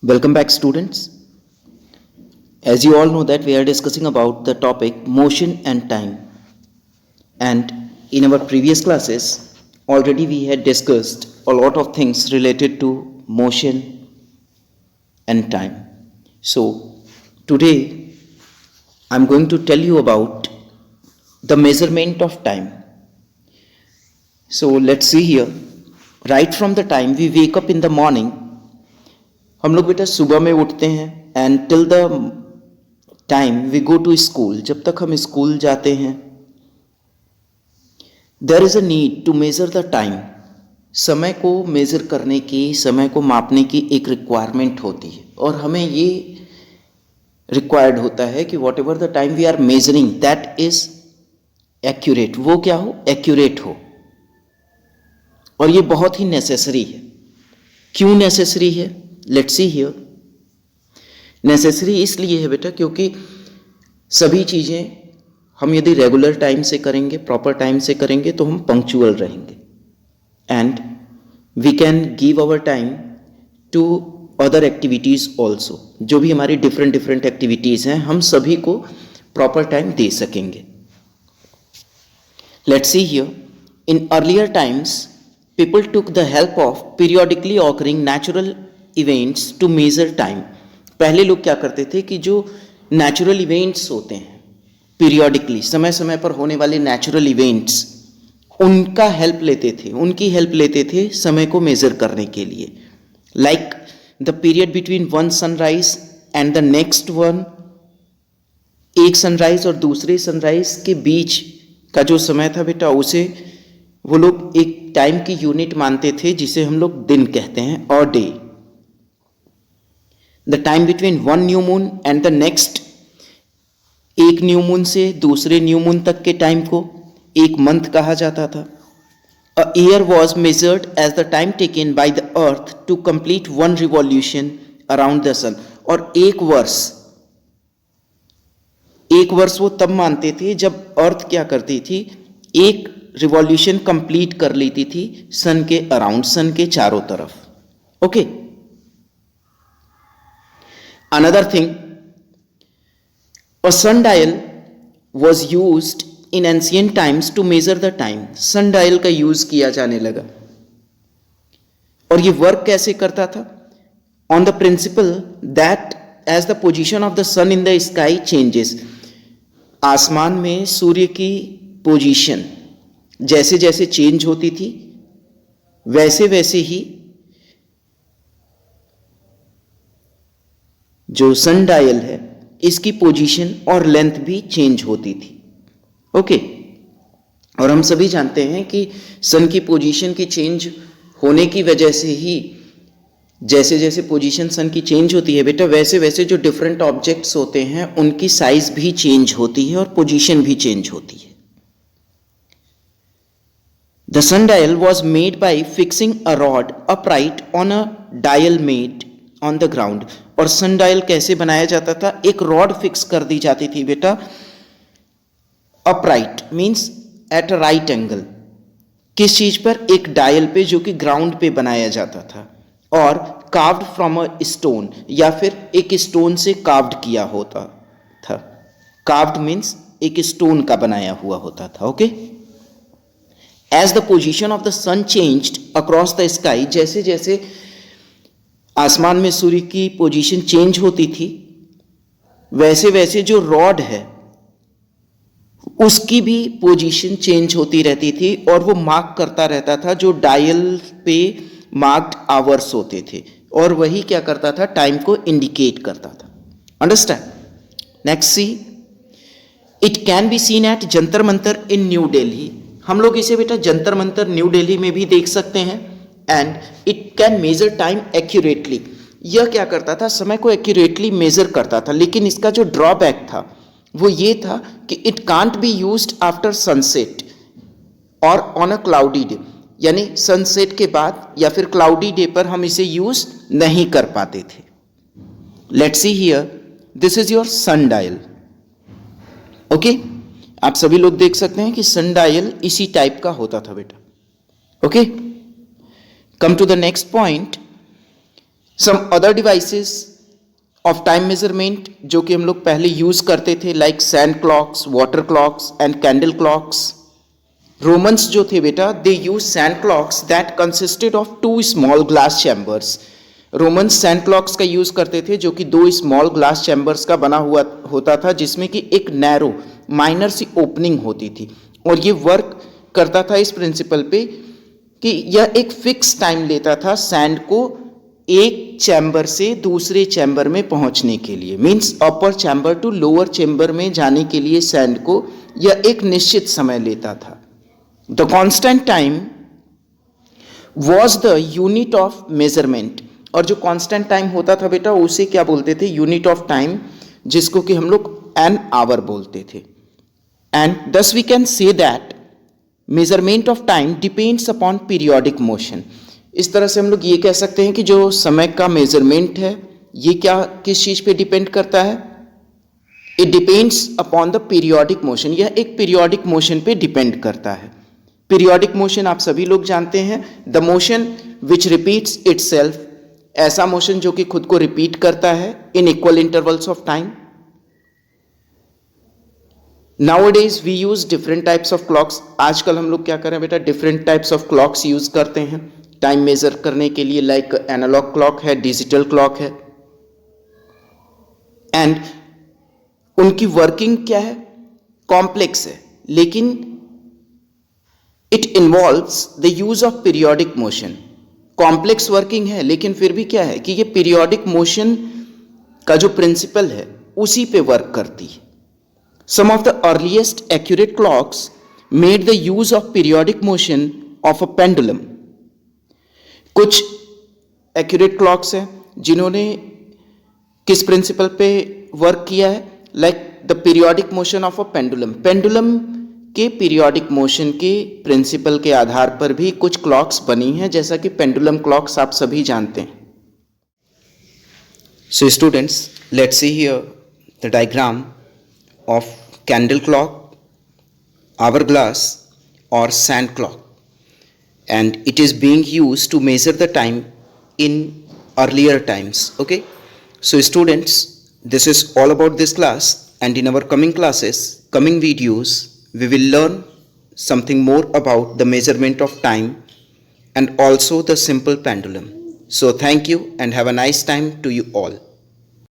Welcome back, students. As you all know that we are discussing about the topic motion and time. And in our previous classes, already we had discussed a lot of things related to motion and time. So today I'm going to tell you about the measurement of time. So let's see here. Right from the time we wake up in the morning, हम लोग बेटा सुबह में उठते हैं and till the time we go to school, जब तक हम स्कूल जाते हैं, there is a need to measure the time. समय को मेजर करने की, समय को मापने की एक रिक्वायरमेंट होती है और हमें ये रिक्वायर्ड होता है कि whatever the time we are measuring that is accurate. वो क्या हो? एक्यूरेट हो. और ये बहुत ही नेसेसरी है. क्यों नेसेसरी है? Let's see here. नेसेसरी इसलिए है बेटा क्योंकि सभी चीज़ें हम यदि रेगुलर टाइम से करेंगे, प्रॉपर टाइम से करेंगे तो हम पंक्चुअल रहेंगे and we can give our time to other activities also. जो भी हमारी डिफरेंट एक्टिविटीज़ हैं हम सभी को प्रॉपर टाइम दे सकेंगे. Let's see here. In earlier times people took the help of periodically occurring natural events to measure time. पहले लोग क्या करते थे कि जो नेचुरल इवेंट्स होते हैं, पीरियोडिकली समय समय पर होने वाले नेचुरल इवेंट्स, उनका हेल्प लेते थे, उनकी हेल्प लेते थे समय को मेजर करने के लिए. Like the period between one sunrise and the next one. एक सनराइज और दूसरे सनराइज के बीच का जो समय था बेटा, उसे वो लोग एक टाइम की यूनिट मानते थे जिसे हम लोग दिन कहते हैं और day. The time between one new moon and the next, एक न्यू मून से दूसरे न्यू मून तक के टाइम को एक मंथ कहा जाता था. A year was measured as the time taken by the earth to complete one revolution around the sun. और एक वर्ष वो तब मानते थे जब अर्थ क्या करती थी, एक रिवॉल्यूशन कंप्लीट कर लेती थी सन के अराउंड, सन के चारों तरफ. Okay. Another thing, a sundial was used in ancient times to measure the time. Sundial का यूज किया जाने लगा और ये वर्क कैसे करता था? On the principle that as the position of the sun in the sky changes. आसमान में सूर्य की पोजीशन जैसे जैसे चेंज होती थी वैसे वैसे ही जो सन डायल है इसकी पोजीशन और लेंथ भी चेंज होती थी. ओके. और हम सभी जानते हैं कि सन की पोजीशन की चेंज होने की वजह से ही, जैसे जैसे पोजीशन सन की चेंज होती है बेटा, वैसे वैसे जो डिफरेंट ऑब्जेक्ट्स होते हैं उनकी साइज भी चेंज होती है और पोजीशन भी चेंज होती है. The sundial was made by fixing a rod upright on a dial made on the ground. और sundial कैसे बनाया जाता था? एक रॉड फिक्स कर दी जाती थी बेटा, upright means at a right angle. किस चीज पर? एक डायल पे जो कि ग्राउंड पे बनाया जाता था, और carved from a stone, या फिर एक स्टोन से carved किया होता था. carved means एक स्टोन का बनाया हुआ होता था. Okay. As the position of the sun changed across the sky, जैसे जैसे आसमान में सूर्य की पोजीशन चेंज होती थी वैसे वैसे जो रॉड है उसकी भी पोजीशन चेंज होती रहती थी और वो मार्क करता रहता था जो डायल पे मार्क्ड आवर्स होते थे, और वही क्या करता था? टाइम को इंडिकेट करता था. Understand? Next C. It can be seen at Jantar Mantar in New Delhi. हम लोग इसे बेटा जंतर मंतर न्यू दिल्ली में भी देख सकते हैं. And it can measure time accurately. यह क्या करता था? समय को एक्यूरेटली मेजर करता था, लेकिन इसका जो ड्रॉबैक था वो ये था कि it can't be used after sunset और ऑन अ क्लाउडी डे. यानी सनसेट के बाद या फिर क्लाउडी डे पर हम इसे यूज नहीं कर पाते थे. Let's see here. This is your son dial. Okay. आप सभी लोग देख सकते हैं कि सन डायल इसी टाइप का होता था बेटा. Okay. Come to the next point. Some other devices of time measurement जो कि हम लोग पहले यूज करते थे, like sand clocks, water clocks and candle clocks. Romans जो थे बेटा, they use sand clocks that consisted of 2 small glass chambers. Romans sand clocks का यूज करते थे जो कि 2 स्मॉल ग्लास चैम्बर्स का बना हुआ होता था, जिसमें कि एक नैरो माइनर सी ओपनिंग होती थी. और ये वर्क करता था इस प्रिंसिपल पे कि यह एक फिक्स टाइम लेता था सैंड को एक चैम्बर से दूसरे चैम्बर में पहुंचने के लिए. Means upper chamber to lower chamber में जाने के लिए सैंड को यह एक निश्चित समय लेता था. The constant time was the unit of measurement. और जो कांस्टेंट टाइम होता था बेटा, उसे क्या बोलते थे? यूनिट ऑफ टाइम, जिसको कि हम लोग एन आवर बोलते थे. And thus we can say that measurement of time depends upon periodic motion. इस तरह से हम लोग ये कह सकते हैं कि जो समय का मेजरमेंट है, ये क्या किस चीज पे डिपेंड करता है? It depends upon the periodic motion. यह एक पीरियोडिक मोशन पे डिपेंड करता है. पीरियोडिक मोशन आप सभी लोग जानते हैं, the motion which repeats itself, ऐसा मोशन जो कि खुद को रिपीट करता है in equal intervals of time. Nowadays we use different types of clocks. आजकल हम लोग क्या करें बेटा? Different types of clocks use करते हैं टाइम मेजर करने के लिए, लाइक एनालॉग क्लॉक है, डिजिटल क्लॉक है. एंड उनकी वर्किंग क्या है? कॉम्प्लेक्स है, लेकिन it involves the use of periodic motion. Complex working है, लेकिन फिर भी क्या है कि ये पीरियोडिक मोशन का जो प्रिंसिपल है उसी पे वर्क करती है. Some of the earliest accurate clocks made the use of periodic motion of a pendulum. कुछ accurate clocks हैं जिन्होंने किस प्रिंसिपल पे वर्क किया है? Like the periodic motion of a pendulum. Pendulum के पीरियोडिक मोशन के प्रिंसिपल के आधार पर भी कुछ क्लॉक्स बनी हैं, जैसा कि पेंडुलम क्लॉक्स आप सभी जानते हैं. So students, let's see here the diagram of candle clock, hourglass or sand clock, and it is being used to measure the time in earlier times. Okay, so students, this is all about this class, and in our coming classes, coming videos, we will learn something more about the measurement of time and also the simple pendulum. So thank you and have a nice time to you all.